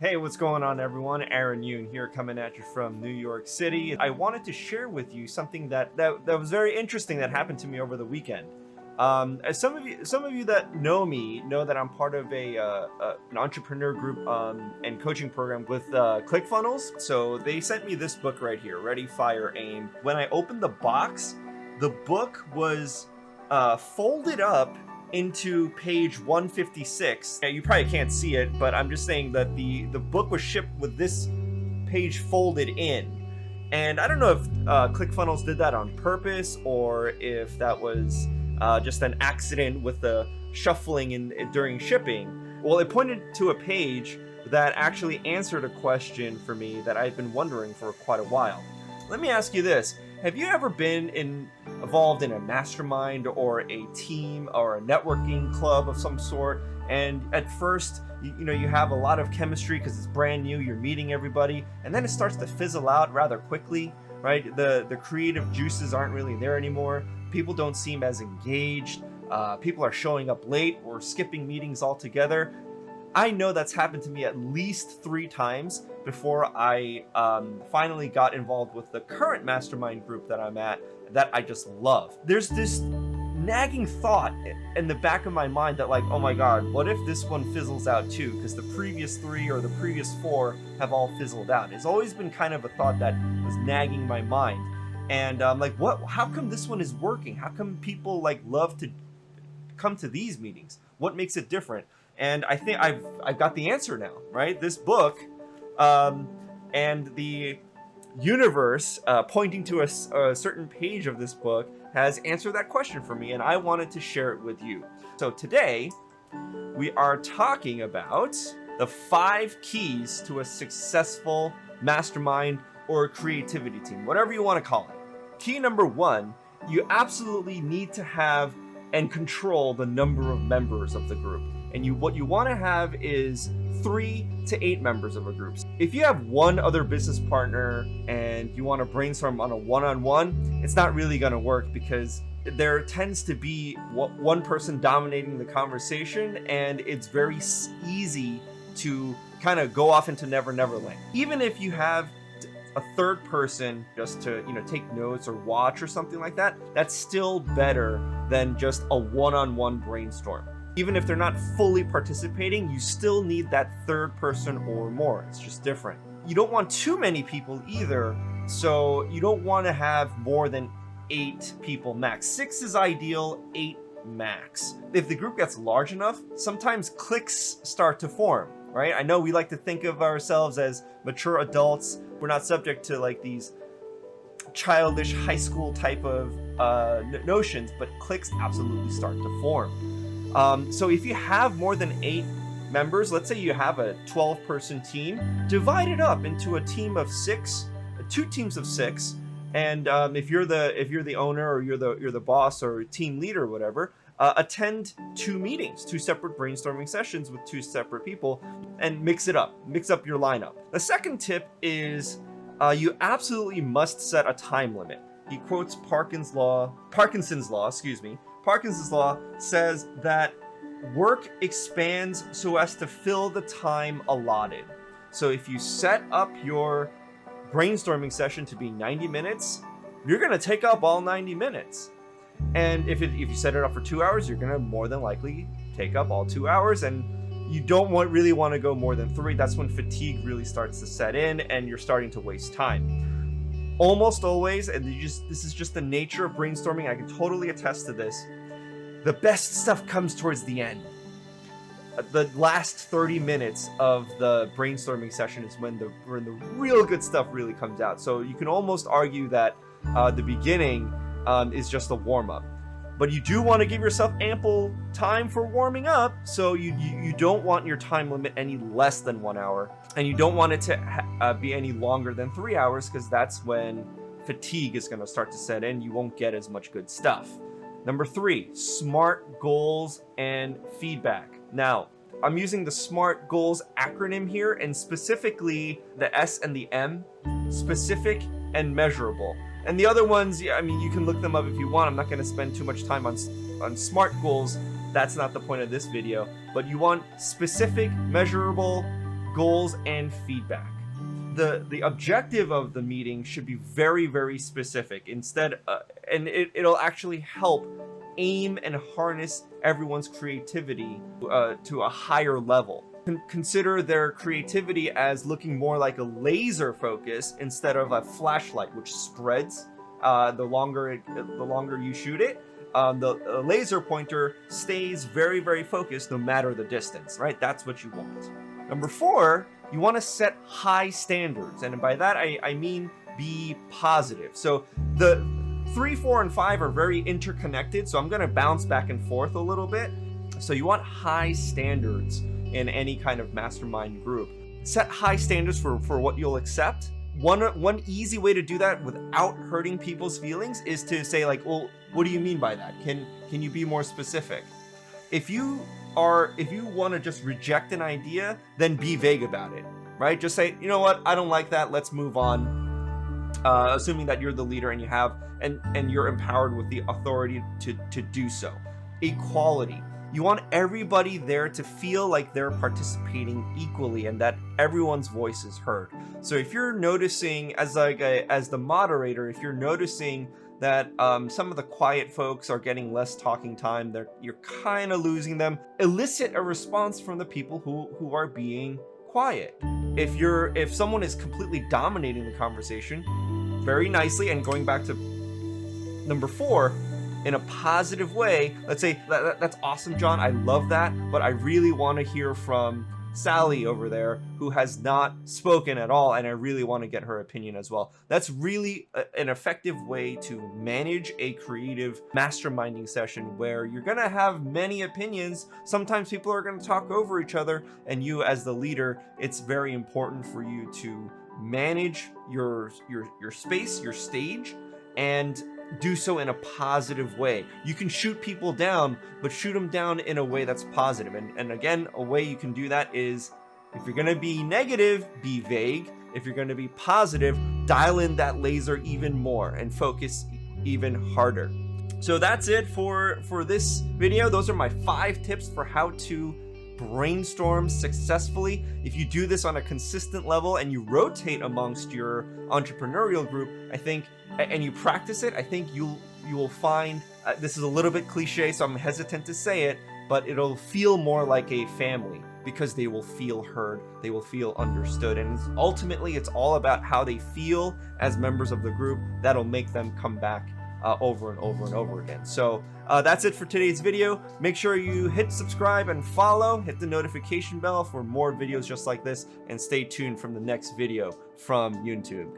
Hey, what's going on, everyone? Aaron Yoon here, coming at you from New York City. I wanted to share with you something that was very interesting that happened to me over the weekend. As some of you that know me know that I'm part of an entrepreneur group and coaching program with ClickFunnels. So they sent me this book right here, Ready, Fire, Aim. When I opened the box, the book was folded up into page 156. Now, you probably can't see it, but I'm just saying that the book was shipped with this page folded in. And I don't know if ClickFunnels did that on purpose or if that was just an accident with the shuffling during shipping. Well, it pointed to a page that actually answered a question for me that I've been wondering for quite a while. Let me ask you this. Have you ever been involved in a mastermind or a team or a networking club of some sort, and at first you have a lot of chemistry because it's brand new, you're meeting everybody, and then it starts to fizzle out rather quickly, right? The creative juices aren't really there anymore. People don't seem as engaged. People are showing up late or skipping meetings altogether. I know that's happened to me at least 3 times before I finally got involved with the current mastermind group that I'm at that I just love. There's this nagging thought in the back of my mind that, like, oh my God, what if this one fizzles out too? Because the previous 3 or the previous 4 have all fizzled out. It's always been kind of a thought that was nagging my mind. And like, how come this one is working? How come people love to come to these meetings? What makes it different? And I think I've got the answer now, right? This book and the universe pointing to a certain page of this book has answered that question for me, and I wanted to share it with you. So today, we are talking about the 5 keys to a successful mastermind or creativity team, whatever you want to call it. Key number 1, you absolutely need to have and control the number of members of the group. And what you want to have is 3 to 8 members of a group. If you have one other business partner and you want to brainstorm on a one-on-one, it's not really going to work because there tends to be one person dominating the conversation, and it's very easy to kind of go off into Never Never Land. Even if you have a third person just to take notes or watch or something like that, that's still better than just a one-on-one brainstorm. Even if they're not fully participating, you still need that third person or more. It's just different. You don't want too many people either, so you don't want to have more than 8 people max. 6 is ideal, 8 max. If the group gets large enough, sometimes cliques start to form, right? I know we like to think of ourselves as mature adults. We're not subject to these childish high school type of notions, but cliques absolutely start to form. So if you have more than 8 members, let's say you have a 12-person team, divide it up into a team of 6, 2 teams of 6, and if you're the owner or you're the boss or team leader or whatever, attend 2 meetings, 2 separate brainstorming sessions with 2 separate people, and mix up your lineup. The second tip is you absolutely must set a time limit. He quotes Parkinson's law. Parkinson's law says that work expands so as to fill the time allotted. So if you set up your brainstorming session to be 90 minutes, you're going to take up all 90 minutes. And if you set it up for 2 hours, you're going to more than likely take up all 2 hours, and you don't really want to go more than 3. That's when fatigue really starts to set in and you're starting to waste time. Almost always, and this is just the nature of brainstorming, I can totally attest to this, the best stuff comes towards the end. The last 30 minutes of the brainstorming session is when the real good stuff really comes out. So you can almost argue that the beginning is just a warm-up. But you do want to give yourself ample time for warming up, so you don't want your time limit any less than 1 hour, and you don't want it to be any longer than 3 hours, because that's when fatigue is going to start to set in. You won't get as much good stuff. Number 3, SMART goals and feedback. Now, I'm using the SMART goals acronym here, and specifically the S and the M, specific and measurable. And the other ones, I mean, you can look them up if you want. I'm not going to spend too much time on SMART goals. That's not the point of this video. But you want specific, measurable, goals, and feedback. The objective of the meeting should be very, very specific. Instead, and it'll actually help aim and harness everyone's creativity to a higher level. Consider their creativity as looking more like a laser focus instead of a flashlight, which spreads the longer you shoot it. The laser pointer stays very, very focused no matter the distance, right? That's what you want. Number 4, you want to set high standards, and by that I mean be positive. So the 3, 4, and 5 are very interconnected, so I'm going to bounce back and forth a little bit. So you want high standards in any kind of mastermind group. Set high standards for what you'll accept. One easy way to do that without hurting people's feelings is to say, like, well, what do you mean by that? Can you be more specific? If you want to just reject an idea, then be vague about it, right? Just say, you know what, I don't like that, let's move on. Assuming that you're the leader and you have and you're empowered with the authority to do so. Equality. You want everybody there to feel like they're participating equally and that everyone's voice is heard. So if you're noticing, as the moderator, if you're noticing that some of the quiet folks are getting less talking time, you're kind of losing them, elicit a response from the people who are being quiet. If someone is completely dominating the conversation, very nicely, and going back to number 4, in a positive way, let's say, that's awesome, John, I love that, but I really want to hear from Sally over there, who has not spoken at all, and I really want to get her opinion as well. That's really an effective way to manage a creative masterminding session where you're going to have many opinions. Sometimes people are going to talk over each other, and you as the leader, it's very important for you to manage your space, your stage, and do so in a positive way. You can shoot people down, but shoot them down in a way that's positive. And again, a way you can do that is, if you're going to be negative, be vague. If you're going to be positive, dial in that laser even more and focus even harder. So that's it for this video. Those are my 5 tips for how to brainstorm successfully. If you do this on a consistent level and you rotate amongst your entrepreneurial group, I think, and you practice it, I think you will find, this is a little bit cliche, so I'm hesitant to say it, but it'll feel more like a family because they will feel heard, they will feel understood, and ultimately it's all about how they feel as members of the group that'll make them come back over and over and over again. So that's it for today's video. Make sure you hit subscribe and follow, hit the notification bell for more videos just like this, and stay tuned from the next video from YouTube.